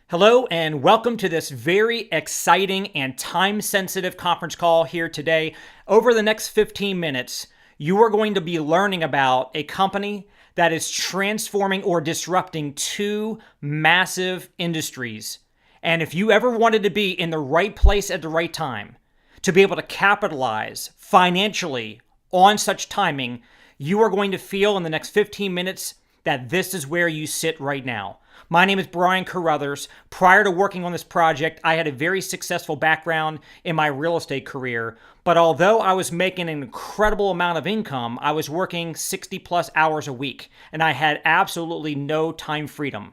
Hello and welcome to this very exciting and time-sensitive conference call here today. Over the next 15 minutes, you are going to be learning about a company that is transforming or disrupting two massive industries. And if you ever wanted to be in the right place at the right time, to be able to capitalize financially on such timing, you are going to feel in the next 15 minutes that this is where you sit right now. My name is Brian Carruthers. Prior to working on this project, I had a very successful background in my real estate career. But although I was making an incredible amount of income, I was working 60 plus hours a week, and I had absolutely no time freedom.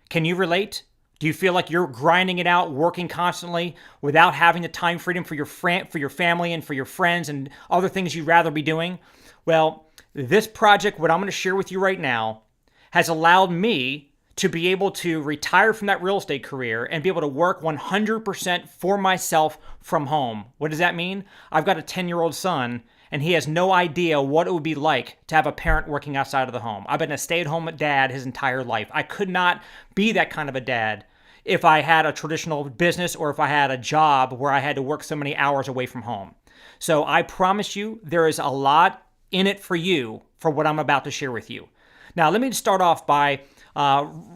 Can you relate? Do you feel like you're grinding it out, working constantly without having the time freedom for your family and for your friends and other things you'd rather be doing? Well, this project, what I'm going to share with you right now, has allowed me to be able to retire from that real estate career and be able to work 100% for myself from home. What does that mean? I've got a 10-year-old son, and he has no idea what it would be like to have a parent working outside of the home. I've been a stay-at-home dad his entire life. I could not be that kind of a dad if I had a traditional business or if I had a job where I had to work so many hours away from home. So I promise you, there is a lot in it for you for what I'm about to share with you. Now, let me start off by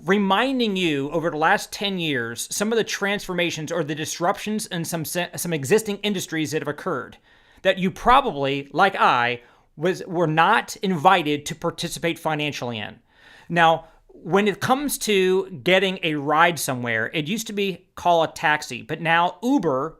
reminding you over the last 10 years some of the transformations or the disruptions in some existing industries that have occurred that you probably, like I, were not invited to participate financially in. Now, when it comes to getting a ride somewhere, it used to be call a taxi, but now Uber,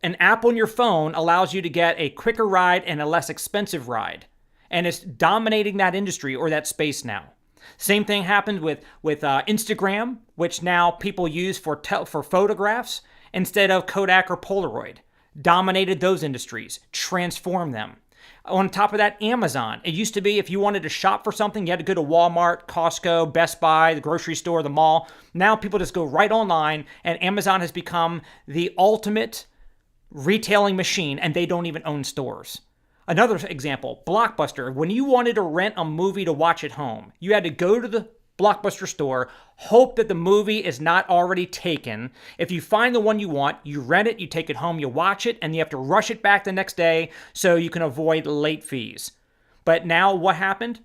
an app on your phone, allows you to get a quicker ride and a less expensive ride. And it's dominating that industry or that space now. Same thing happened with Instagram, which now people use for photographs instead of Kodak or Polaroid. Dominated those industries, transformed them. On top of that, Amazon. It used to be if you wanted to shop for something, you had to go to Walmart, Costco, Best Buy, the grocery store, the mall. Now people just go right online, and Amazon has become the ultimate retailing machine, and they don't even own stores. Another example, Blockbuster. When you wanted to rent a movie to watch at home, you had to go to the Blockbuster store, hope that the movie is not already taken. If you find the one you want, you rent it, you take it home, you watch it, and you have to rush it back the next day so you can avoid late fees. But now what happened?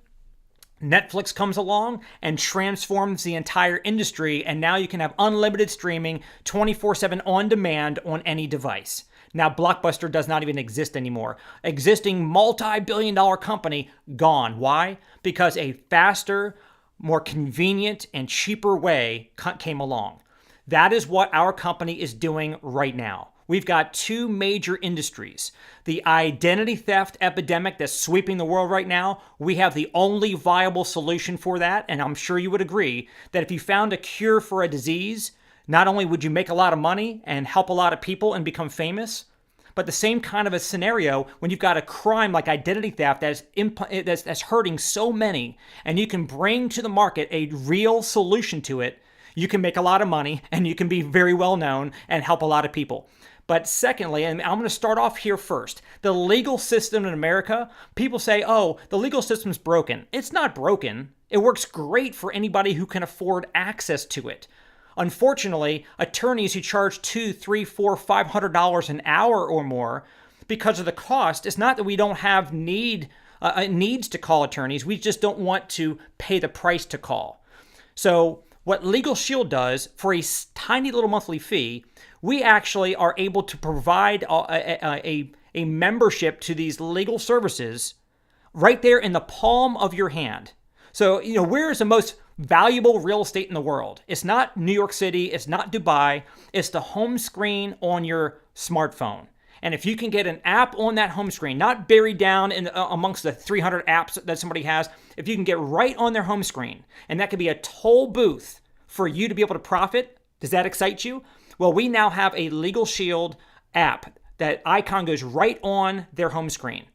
Netflix comes along and transforms the entire industry, and now you can have unlimited streaming 24/7 on demand on any device. Now, Blockbuster does not even exist anymore. Existing multi-billion-dollar company, gone. Why? Because a faster, more convenient, and cheaper way came along. That is what our company is doing right now. We've got two major industries. The identity theft epidemic that's sweeping the world right now, we have the only viable solution for that, and I'm sure you would agree that if you found a cure for a disease, not only would you make a lot of money and help a lot of people and become famous, but the same kind of a scenario when you've got a crime like identity theft that's hurting so many, and you can bring to the market a real solution to it, you can make a lot of money and you can be very well known and help a lot of people. But secondly, and I'm going to start off here first, the legal system in America, people say, oh, the legal system's broken. It's not broken. It works great for anybody who can afford access to it. Unfortunately, attorneys who charge $200, $300, $400, $500 an hour or more because of the cost, it's not that we don't have needs to call attorneys. We just don't want to pay the price to call. So what LegalShield does for a tiny little monthly fee, we actually are able to provide a membership to these legal services right there in the palm of your hand. So, where is the most valuable real estate in the world? It's not New York City. It's not Dubai. It's the home screen on your smartphone. And if you can get an app on that home screen, not buried down in amongst the 300 apps that somebody has, if you can get right on their home screen, and that could be a toll booth for you to be able to profit, does that excite you? Well, we now have a LegalShield app. That icon goes right on their home screen.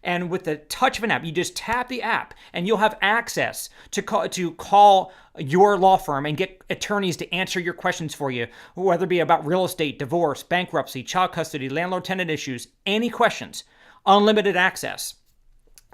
And with the touch of an app, you just tap the app and you'll have access to call your law firm and get attorneys to answer your questions for you, whether it be about real estate, divorce, bankruptcy, child custody, landlord-tenant issues, any questions, unlimited access.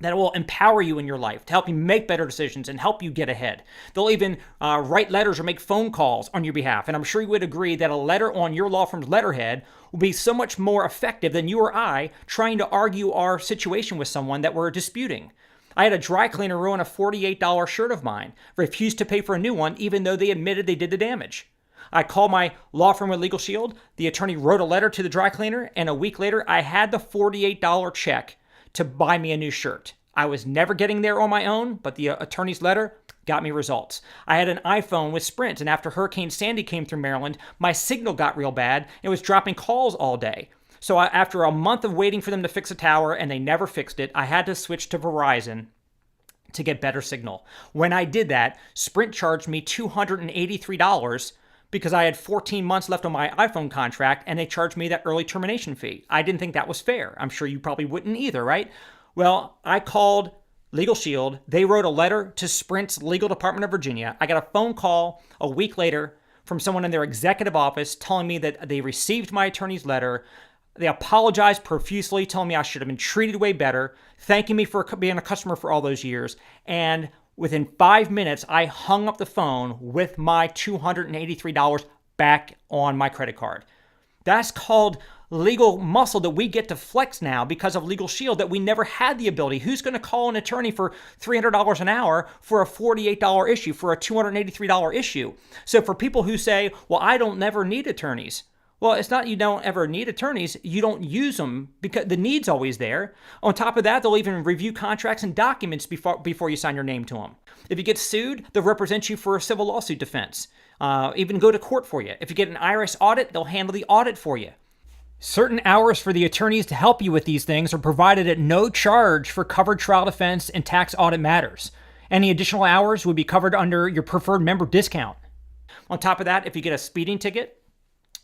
that will empower you in your life to help you make better decisions and help you get ahead. They'll even write letters or make phone calls on your behalf. And I'm sure you would agree that a letter on your law firm's letterhead will be so much more effective than you or I trying to argue our situation with someone that we're disputing. I had a dry cleaner ruin a $48 shirt of mine, refused to pay for a new one even though they admitted they did the damage. I called my law firm with LegalShield. The attorney wrote a letter to the dry cleaner, and a week later, I had the $48 check to buy me a new shirt. I was never getting there on my own, but the attorney's letter got me results. I had an iPhone with Sprint, and after Hurricane Sandy came through Maryland, my signal got real bad. It was dropping calls all day. So after a month of waiting for them to fix a tower, and they never fixed it, I had to switch to Verizon to get better signal. When I did that, Sprint charged me $283 because I had 14 months left on my iPhone contract, and they charged me that early termination fee. I didn't think that was fair. I'm sure you probably wouldn't either, right? Well, I called LegalShield. They wrote a letter to Sprint's legal department of Virginia. I got a phone call a week later from someone in their executive office telling me that they received my attorney's letter. They apologized profusely, telling me I should have been treated way better, thanking me for being a customer for all those years. And within 5 minutes, I hung up the phone with my $283 back on my credit card. That's called legal muscle that we get to flex now because of LegalShield that we never had the ability. Who's going to call an attorney for $300 an hour for a $48 issue, for a $283 issue? So for people who say, well, I don't never need attorneys. Well, it's not you don't ever need attorneys. You don't use them because the need's always there. On top of that, they'll even review contracts and documents before you sign your name to them. If you get sued, they'll represent you for a civil lawsuit defense. Even go to court for you. If you get an IRS audit, they'll handle the audit for you. Certain hours for the attorneys to help you with these things are provided at no charge for covered trial defense and tax audit matters. Any additional hours would be covered under your preferred member discount. On top of that, if you get a speeding ticket,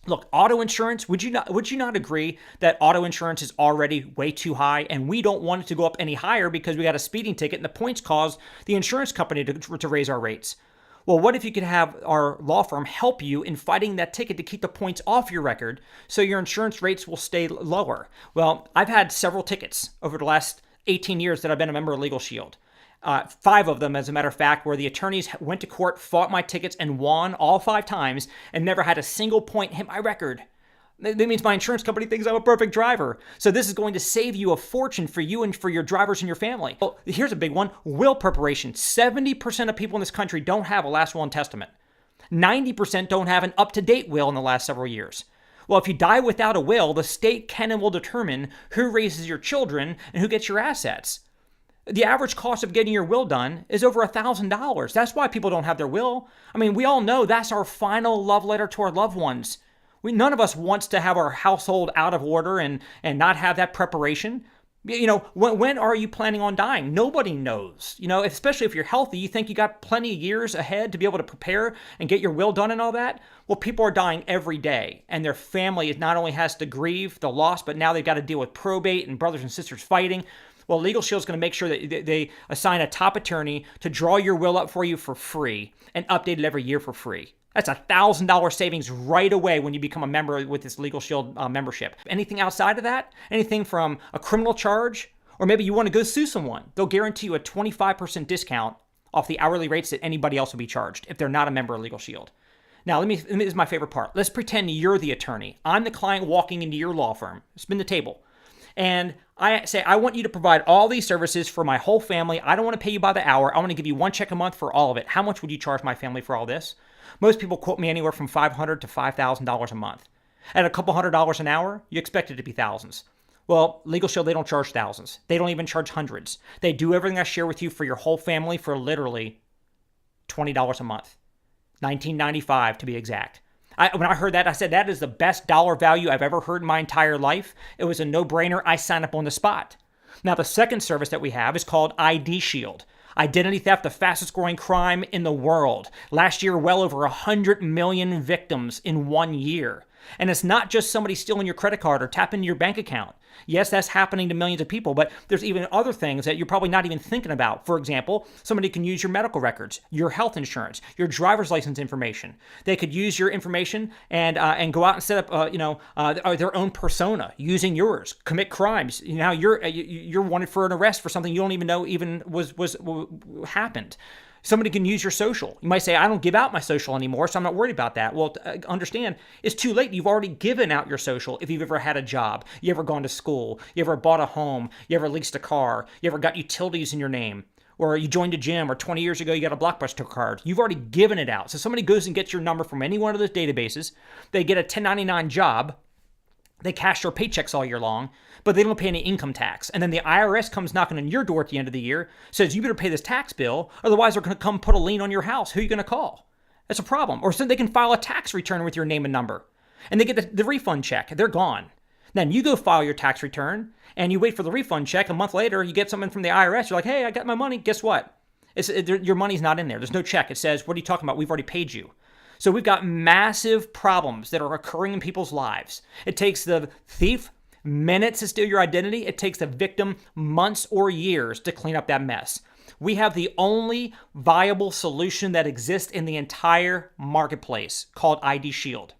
look, auto insurance, would you not agree that auto insurance is already way too high and we don't want it to go up any higher because we got a speeding ticket and the points caused the insurance company to raise our rates? Well, what if you could have our law firm help you in fighting that ticket to keep the points off your record so your insurance rates will stay lower? Well, I've had several tickets over the last 18 years that I've been a member of LegalShield. 5 of them, as a matter of fact, where the attorneys went to court, fought my tickets, and won all 5 times and never had a single point hit my record. That means my insurance company thinks I'm a perfect driver. So this is going to save you a fortune for you and for your drivers and your family. Well, here's a big one. Will preparation. 70% of people in this country don't have a last will and testament. 90% don't have an up-to-date will in the last several years. Well, if you die without a will, the state can and will determine who raises your children and who gets your assets. The average cost of getting your will done is over $1,000. That's why people don't have their will. I mean, we all know that's our final love letter to our loved ones. None of us wants to have our household out of order and not have that preparation. You know, when are you planning on dying? Nobody knows. You know, especially if you're healthy, you think you got plenty of years ahead to be able to prepare and get your will done and all that. Well, people are dying every day, and their family not only has to grieve the loss, but now they've got to deal with probate and brothers and sisters fighting. Well, LegalShield is going to make sure that they assign a top attorney to draw your will up for you for free and update it every year for free. That's $1,000 savings right away when you become a member with this LegalShield membership. Anything outside of that, anything from a criminal charge, or maybe you want to go sue someone, they'll guarantee you a 25% discount off the hourly rates that anybody else will be charged if they're not a member of LegalShield. Now, this is my favorite part. Let's pretend you're the attorney. I'm the client walking into your law firm. Spin the table. And I say, I want you to provide all these services for my whole family. I don't want to pay you by the hour. I want to give you one check a month for all of it. How much would you charge my family for all this? Most people quote me anywhere from $500 to $5,000 a month. At a couple $100 an hour, you expect it to be thousands. Well, LegalShield, they don't charge thousands. They don't even charge hundreds. They do everything I share with you for your whole family for literally $20 a month. $19.95 to be exact. When I heard that, I said, that is the best dollar value I've ever heard in my entire life. It was a no-brainer. I signed up on the spot. Now, the second service that we have is called ID Shield. Identity theft, the fastest growing crime in the world. Last year, well over 100 million victims in 1 year. And it's not just somebody stealing your credit card or tapping into your bank account. Yes, that's happening to millions of people, but there's even other things that you're probably not even thinking about. For example, somebody can use your medical records, your health insurance, your driver's license information. They could use your information and go out and set up their own persona using yours, commit crimes. Now you're wanted for an arrest for something you don't even know even was happened. Somebody can use your social. You might say, I don't give out my social anymore, so I'm not worried about that. Well, understand, it's too late. You've already given out your social if you've ever had a job, you ever gone to school, you ever bought a home, you ever leased a car, you ever got utilities in your name, or you joined a gym, or 20 years ago you got a Blockbuster card. You've already given it out. So somebody goes and gets your number from any one of those databases. They get a 1099 job. They cash their paychecks all year long, but they don't pay any income tax. And then the IRS comes knocking on your door at the end of the year, says you better pay this tax bill, otherwise they're going to come put a lien on your house. Who are you going to call? That's a problem. Or so they can file a tax return with your name and number, and they get the refund check. They're gone. Then you go file your tax return, and you wait for the refund check. A month later, you get something from the IRS. You're like, hey, I got my money. Guess what? Your money's not in there. There's no check. It says, what are you talking about? We've already paid you. So we've got massive problems that are occurring in people's lives. It takes the thief minutes to steal your identity. It takes the victim months or years to clean up that mess. We have the only viable solution that exists in the entire marketplace called ID Shield.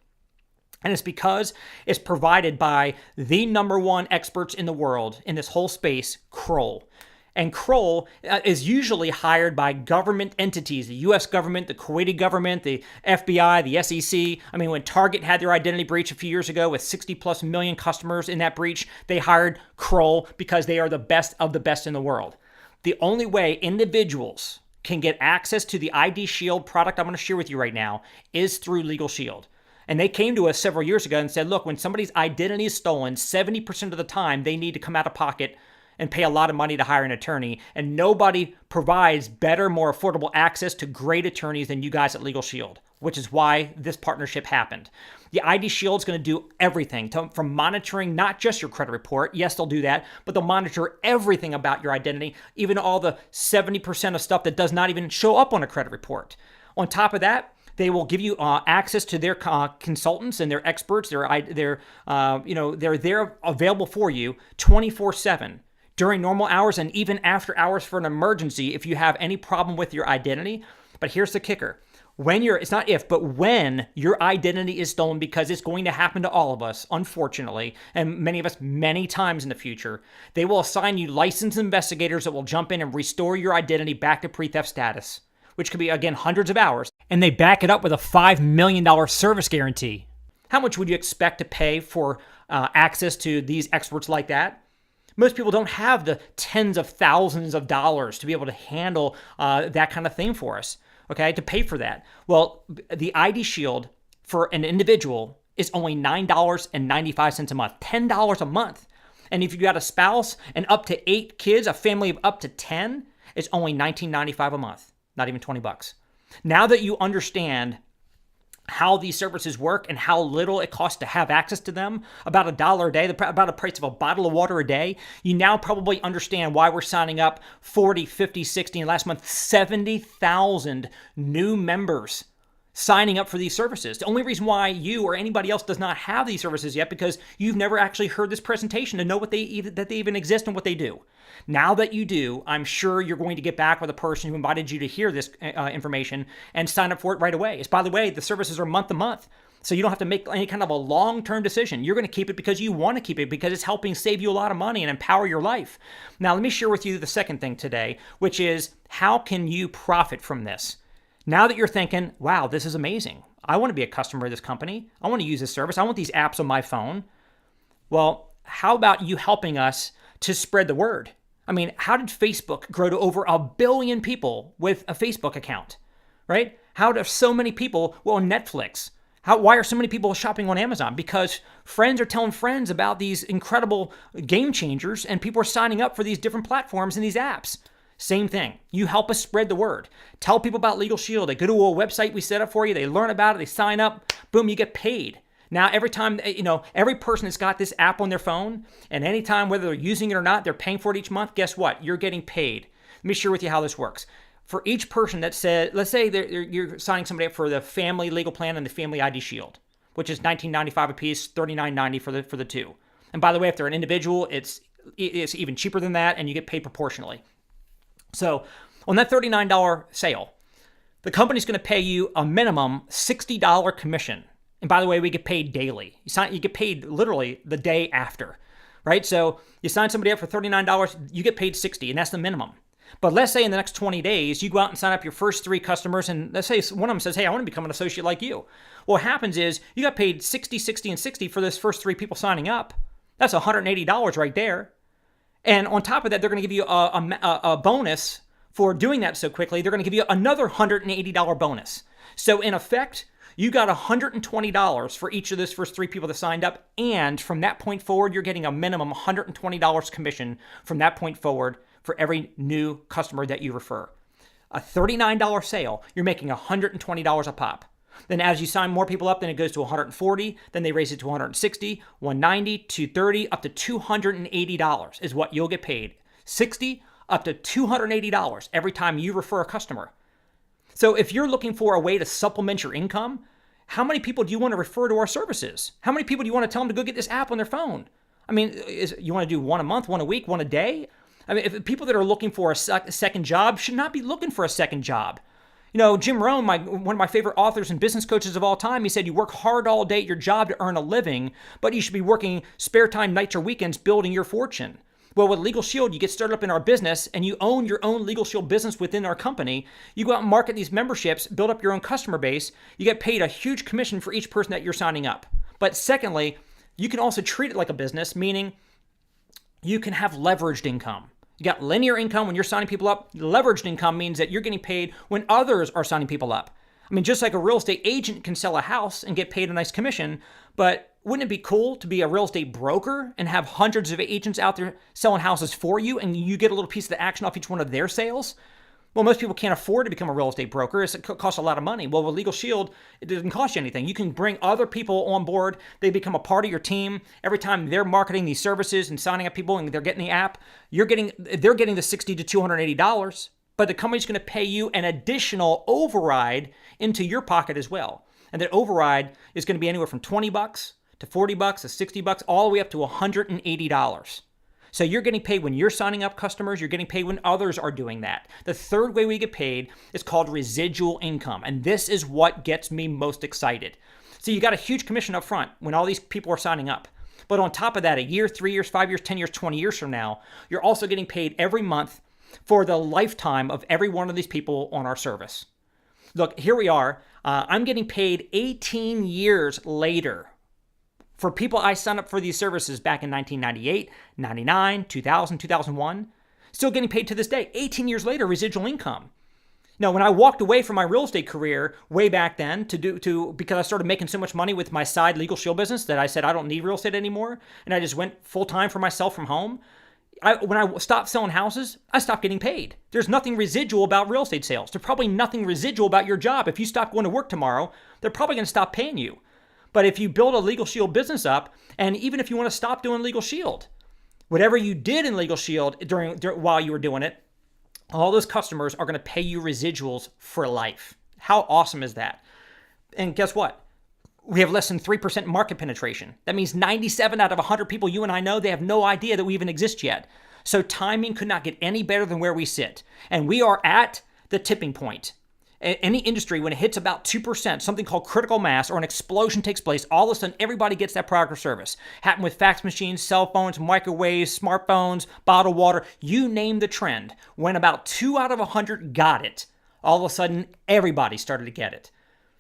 And it's because it's provided by the number one experts in the world in this whole space, Kroll. And Kroll is usually hired by government entities, the U.S. government, the Kuwaiti government, the FBI, the SEC. I mean, when Target had their identity breach a few years ago with 60 plus million customers in that breach, they hired Kroll because they are the best of the best in the world. The only way individuals can get access to the ID Shield product I'm going to share with you right now is through LegalShield. And they came to us several years ago and said, look, when somebody's identity is stolen, 70% of the time they need to come out of pocket and pay a lot of money to hire an attorney. And nobody provides better, more affordable access to great attorneys than you guys at LegalShield, which is why this partnership happened. The ID Shield is going to do everything from monitoring not just your credit report. Yes, they'll do that, but they'll monitor everything about your identity, even all the 70% of stuff that does not even show up on a credit report. On top of that, they will give you access to their consultants and their experts. They're there available for you 24/7. During normal hours and even after hours for an emergency if you have any problem with your identity. But here's the kicker. It's not if, but when your identity is stolen, because it's going to happen to all of us, unfortunately, and many of us many times in the future, they will assign you licensed investigators that will jump in and restore your identity back to pre-theft status, which could be, again, hundreds of hours. And they back it up with a $5 million service guarantee. How much would you expect to pay for access to these experts like that? Most people don't have the tens of thousands of dollars to be able to handle that kind of thing for us, okay, to pay for that. Well, the ID Shield for an individual is only $9.95 a month, $10 a month. And if you've got a spouse and up to 8 kids, a family of up to 10, it's only $19.95 a month, not even $20. Now that you understand how these services work and how little it costs to have access to them, about $1 a day, about the price of a bottle of water a day, you now probably understand why we're signing up 40, 50, 60, and last month, 70,000 new members signing up for these services. The only reason why you or anybody else does not have these services yet because you've never actually heard this presentation to know that they even exist and what they do. Now that you do, I'm sure you're going to get back with the person who invited you to hear this information and sign up for it right away. By the way, the services are month to month, so you don't have to make any kind of a long-term decision. You're going to keep it because you want to keep it because it's helping save you a lot of money and empower your life. Now, let me share with you the second thing today, which is how can you profit from this? Now that you're thinking, wow, this is amazing. I want to be a customer of this company. I want to use this service. I want these apps on my phone. Well, how about you helping us to spread the word? I mean, how did Facebook grow to over 1 billion people with a Facebook account, right? How do so many people, on Netflix, why are so many people shopping on Amazon? Because friends are telling friends about these incredible game changers and people are signing up for these different platforms and these apps. Same thing. You help us spread the word. Tell people about LegalShield. They go to a website we set up for you. They learn about it. They sign up. Boom, you get paid. Now, every time, every person that's got this app on their phone, and anytime, whether they're using it or not, they're paying for it each month, guess what? You're getting paid. Let me share with you how this works. For each person that said, let's say you're signing somebody up for the family legal plan and the family ID Shield. which is $19.95 a piece, $39.90 for the two. And by the way, if they're an individual, it's even cheaper than that, and you get paid proportionally. So on that $39 sale, the company's going to pay you a minimum $60 commission. And by the way, we get paid daily. You get paid literally the day after, right? So you sign somebody up for $39, you get paid $60, and that's the minimum. But let's say in the next 20 days, you go out and sign up your first 3 customers, and let's say one of them says, hey, I want to become an associate like you. Well, what happens is you got paid $60, $60, and $60 for those first 3 people signing up. That's $180 right there. And on top of that, they're going to give you a bonus for doing that so quickly. They're going to give you another $180 bonus. So in effect, you got $120 for each of those first 3 people that signed up. And from that point forward, you're getting a minimum $120 commission from that point forward for every new customer that you refer. A $39 sale, you're making $120 a pop. Then as you sign more people up, then it goes to $140, then they raise it to $160, $190, $230, up to $280 is what you'll get paid. $60 up to $280 every time you refer a customer. So if you're looking for a way to supplement your income, how many people do you want to refer to our services? How many people do you want to tell them to go get this app on their phone? I mean, you want to do 1 a month, 1 a week, 1 a day? I mean, if people that are looking for a second job should not be looking for a second job. You know, Jim Rohn, one of my favorite authors and business coaches of all time, he said, you work hard all day at your job to earn a living, but you should be working spare time, nights or weekends, building your fortune. Well, with LegalShield, you get started up in our business and you own your own LegalShield business within our company. You go out and market these memberships, build up your own customer base. You get paid a huge commission for each person that you're signing up. But secondly, you can also treat it like a business, meaning you can have leveraged income. You got linear income when you're signing people up. Leveraged income means that you're getting paid when others are signing people up. I mean, just like a real estate agent can sell a house and get paid a nice commission, but wouldn't it be cool to be a real estate broker and have hundreds of agents out there selling houses for you and you get a little piece of the action off each one of their sales? Well, most people can't afford to become a real estate broker. It costs a lot of money. Well, with LegalShield, it doesn't cost you anything. You can bring other people on board. They become a part of your team. Every time they're marketing these services and signing up people and they're getting the app, they're getting the $60 to $280, but the company's going to pay you an additional override into your pocket as well. And that override is going to be anywhere from $20 to $40 to $60, all the way up to $180. So you're getting paid when you're signing up customers. You're getting paid when others are doing that. The third way we get paid is called residual income. And this is what gets me most excited. So you got a huge commission up front when all these people are signing up. But on top of that, a year, 3 years, 5 years, 10 years, 20 years from now, you're also getting paid every month for the lifetime of every one of these people on our service. Look, here we are. I'm getting paid 18 years later for people I signed up for these services back in 1998, 99, 2000, 2001, still getting paid to this day, 18 years later, residual income. Now, when I walked away from my real estate career way back then because I started making so much money with my side LegalShield business that I said I don't need real estate anymore, and I just went full-time for myself from home, when I stopped selling houses, I stopped getting paid. There's nothing residual about real estate sales. There's probably nothing residual about your job. If you stop going to work tomorrow, they're probably going to stop paying you. But if you build a LegalShield business up, and even if you want to stop doing LegalShield, whatever you did in LegalShield while you were doing it, all those customers are going to pay you residuals for life. How awesome is that? And guess what? We have less than 3% market penetration. That means 97 out of 100 people you and I know, they have no idea that we even exist yet. So timing could not get any better than where we sit. And we are at the tipping point. Any industry, when it hits about 2%, something called critical mass or an explosion takes place, all of a sudden everybody gets that product or service. Happened with fax machines, cell phones, microwaves, smartphones, bottled water, you name the trend. When about 2 out of 100 got it, all of a sudden everybody started to get it.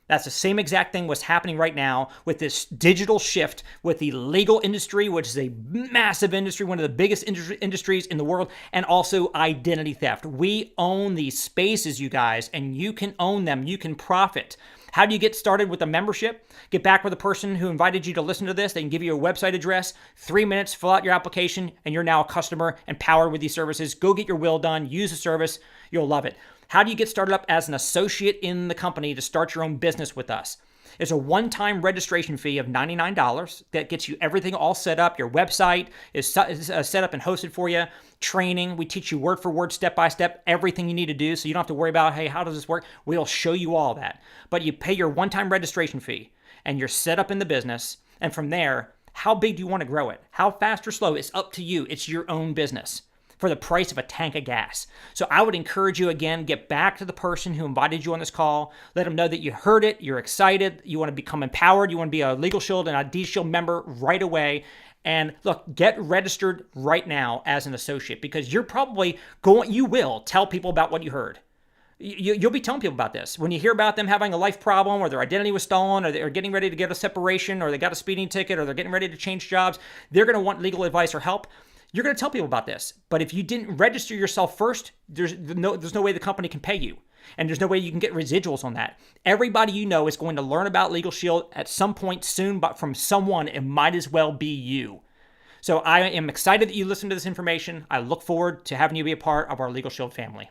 That's the same exact thing what's happening right now with this digital shift with the legal industry, which is a massive industry, one of the biggest industries in the world, and also identity theft. We own these spaces, you guys, and you can own them. You can profit. How do you get started with a membership? Get back with the person who invited you to listen to this. They can give you a website address, 3 minutes, fill out your application, and you're now a customer empowered with these services. Go get your will done. Use the service. You'll love it. How do you get started up as an associate in the company to start your own business with us? is a one-time registration fee of $99 that gets you everything all set up. Your website is set up and hosted for you. Training, we teach you word for word, step by step, everything you need to do, so you don't have to worry about, hey, how does this work? We'll show you all that. But you pay your one-time registration fee, and you're set up in the business. And from there, how big do you want to grow it? How fast or slow? It's up to you. It's your own business for the price of a tank of gas. So I would encourage you, again, get back to the person who invited you on this call. Let them know that you heard it, you're excited, you want to become empowered, you want to be a LegalShield and a D-Shield member right away. And look, get registered right now as an associate, because you're probably you will tell people about what you heard. You'll be telling people about this. When you hear about them having a life problem, or their identity was stolen, or they're getting ready to get a separation, or they got a speeding ticket, or they're getting ready to change jobs, they're going to want legal advice or help. You're going to tell people about this. But if you didn't register yourself first, there's no way the company can pay you. And there's no way you can get residuals on that. Everybody you know is going to learn about LegalShield at some point soon, but from someone, it might as well be you. So I am excited that you listened to this information. I look forward to having you be a part of our LegalShield family.